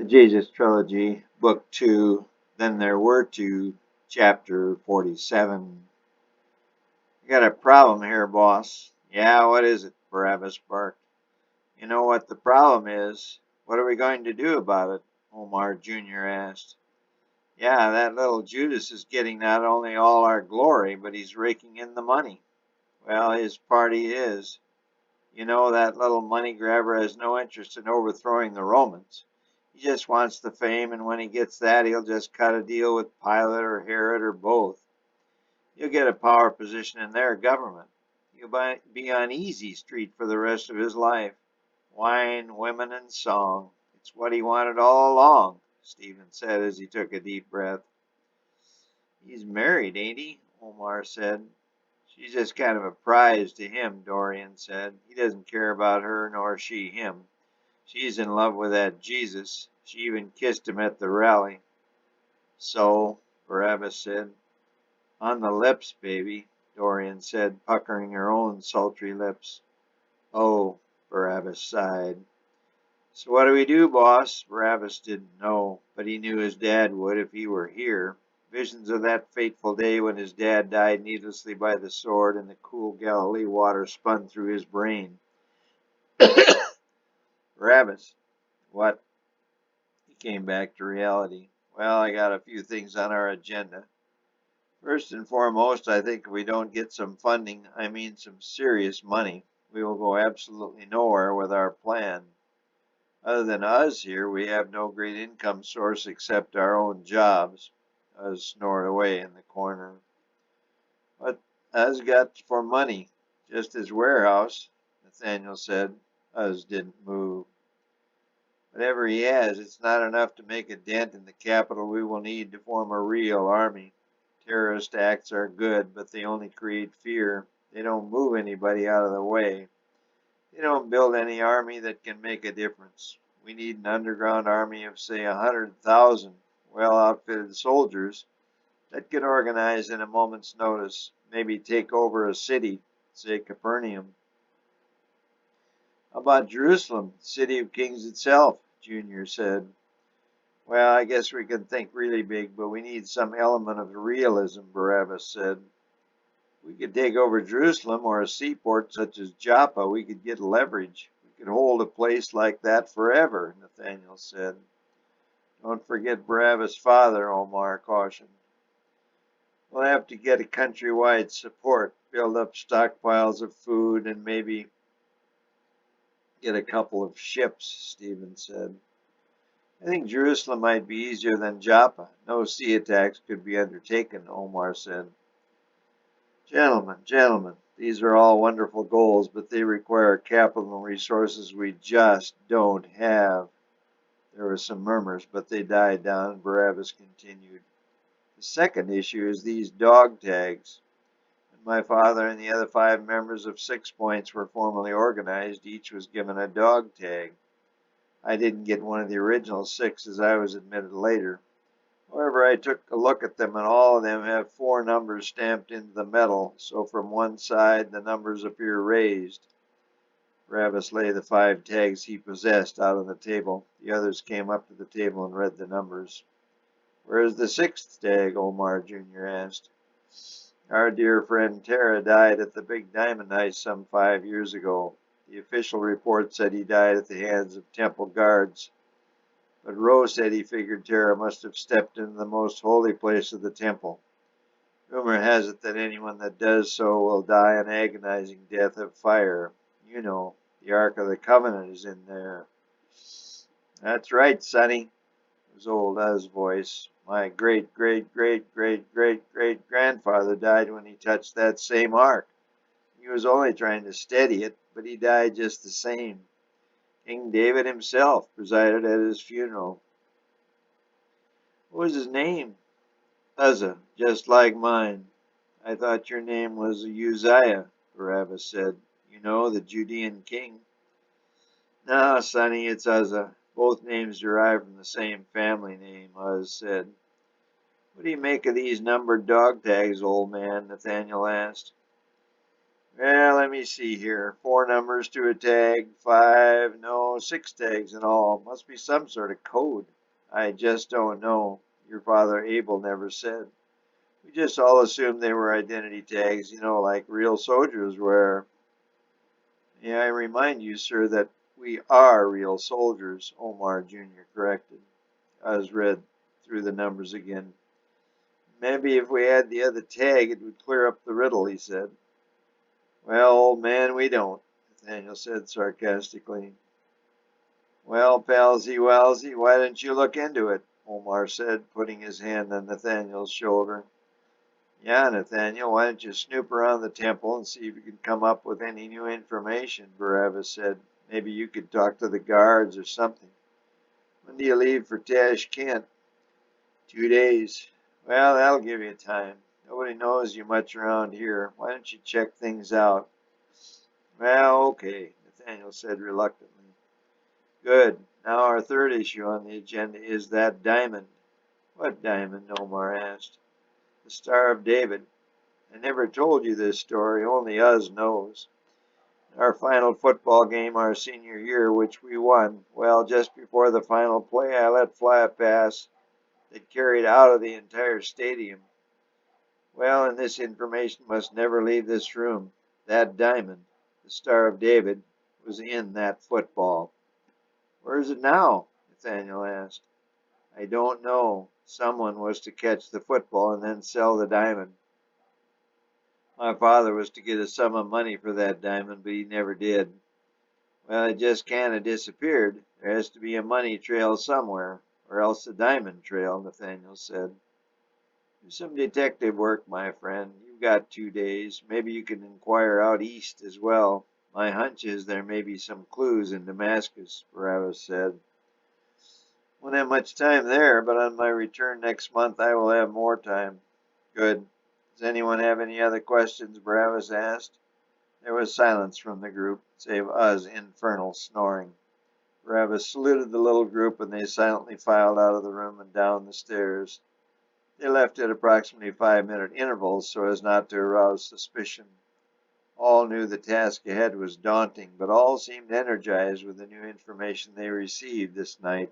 The Jesus Trilogy, Book 2, Then There Were Two, Chapter 47. "You got a problem here, boss." "Yeah, what is it?" Barabbas barked. "You know what the problem is. What are we going to do about it?" Omar Jr. asked. "Yeah, that little Judas is getting not only all our glory, but he's raking in the money." "Well, his party is. You know, that little money grabber has no interest in overthrowing the Romans. He just wants the fame, and when he gets that, he'll just cut a deal with Pilate or Herod or both. He'll get a power position in their government. He'll be on Easy Street for the rest of his life. Wine, women, and song. It's what he wanted all along," Stephen said as he took a deep breath. "He's married, ain't he?" Omar said. "She's just kind of a prize to him," Dorian said. "He doesn't care about her, nor she him. She's in love with that Jesus. She even kissed him at the rally." "So?" Barabbas said. "On the lips, baby," Dorian said, puckering her own sultry lips. "Oh," Barabbas sighed. "So what do we do, boss?" Barabbas didn't know, but he knew his dad would if he were here. Visions of that fateful day when his dad died needlessly by the sword and the cool Galilee water spun through his brain. "Barabbas." "What?" He came back to reality. "Well, I got a few things on our agenda. First and foremost, I think if we don't get some funding, I mean some serious money, we will go absolutely nowhere with our plan. Other than us here, we have no great income source except our own jobs." Uz snored away in the corner. "What Uz got for money? Just his warehouse," Nathaniel said. Uz didn't move. "Whatever he has, it's not enough to make a dent in the capital we will need to form a real army. Terrorist acts are good, but they only create fear. They don't move anybody out of the way. They don't build any army that can make a difference. We need an underground army of, say, 100,000 well-outfitted soldiers that can organize in a moment's notice, maybe take over a city, say Capernaum." "How about Jerusalem, city of kings itself?" Junior said. "Well, I guess we can think really big, but we need some element of realism," Barabbas said. "We could take over Jerusalem or a seaport such as Joppa. We could get leverage. We could hold a place like that forever," Nathaniel said. "Don't forget Barabbas' father," Omar cautioned. "We'll have to get a countrywide support, build up stockpiles of food, and maybe get a couple of ships," Stephen said. "I think Jerusalem might be easier than Joppa. No sea attacks could be undertaken," Omar said. Gentlemen, these are all wonderful goals, but they require capital and resources we just don't have." There were some murmurs, but they died down, and Barabbas continued. "The second issue is these dog tags. When my father and the other 5 members of 6 Points were formally organized, each was given a dog tag. I didn't get one of the original 6, as I was admitted later. However, I took a look at them, and all of them have 4 numbers stamped into the metal, so from one side the numbers appear raised." Barabbas laid the 5 tags he possessed out on the table. The others came up to the table and read the numbers. "Where's the 6th tag?" Omar Jr. asked. "Our dear friend Tara died at the Big Diamond Heist some 5 years ago. The official report said he died at the hands of temple guards. But Roe said he figured Tara must have stepped into the most holy place of the temple. Rumor has it that anyone that does so will die an agonizing death of fire. You know, the Ark of the Covenant is in there." "That's right, Sonny," was old Uz's voice. "My great-great-great-great-great-grandfather died when he touched that same Ark. He was only trying to steady it, but he died just the same. King David himself presided at his funeral." "What was his name?" "Uzzah, just like mine." "I thought your name was Uzziah," Barabbas said. "You know, the Judean king." "No, Sonny, it's Uzzah. Both names derive from the same family name," Uz said. "What do you make of these numbered dog tags, old man?" Nathaniel asked. Well, let me see here. 4 numbers to a tag, 5, no, 6 tags in all. Must be some sort of code. I just don't know. Your father Abel never said. We just all assumed they were identity tags, like real soldiers wear. May I remind you, sir, that we are real soldiers, Omar Jr. corrected. Uz read through the numbers again. Maybe if we had the other tag, it would clear up the riddle, he said. Well, old man, we don't, Nathaniel said sarcastically. Well, palsy walsy, why didn't you look into it? Omar said, putting his hand on Nathaniel's shoulder. Yeah, Nathaniel, why don't you snoop around the temple and see if you can come up with any new information, Barabbas said. Maybe you could talk to the guards or something. When do you leave for Tashkent? 2 days. Well, that'll give you time. Nobody knows you much around here. Why don't you check things out? Well, okay, Nathaniel said reluctantly. Good. Now our third issue on the agenda is that diamond. What diamond? Omar asked. The Star of David. I never told you this story, only Uz knows. Our final football game our senior year, which we won, well, just before the final play, I let fly a pass that carried out of the entire stadium. Well, and this information must never leave this room. That diamond, the Star of David, was in that football. Where is it now? Nathaniel asked. I don't know. Someone was to catch the football and then sell the diamond. My father was to get a sum of money for that diamond, but he never did. Well, it just can't have disappeared. There has to be a money trail somewhere, or else a diamond trail, Nathaniel said. Do some detective work, my friend. You've got 2 days. Maybe you can inquire out east as well. My hunch is there may be some clues in Damascus, Barabbas said. Won't have much time there, but on my return next month I will have more time. Good. Does anyone have any other questions? Barabbas asked. There was silence from the group, save Uz infernal snoring. Barabbas saluted the little group, and they silently filed out of the room and down the stairs. They left at approximately 5-minute intervals so as not to arouse suspicion. All knew the task ahead was daunting, but all seemed energized with the new information they received this night,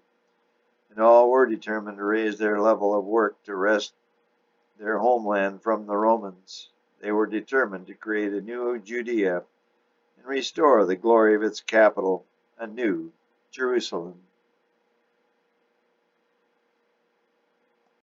and all were determined to raise their level of work to wrest their homeland from the Romans. They were determined to create a new Judea and restore the glory of its capital, a new Jerusalem.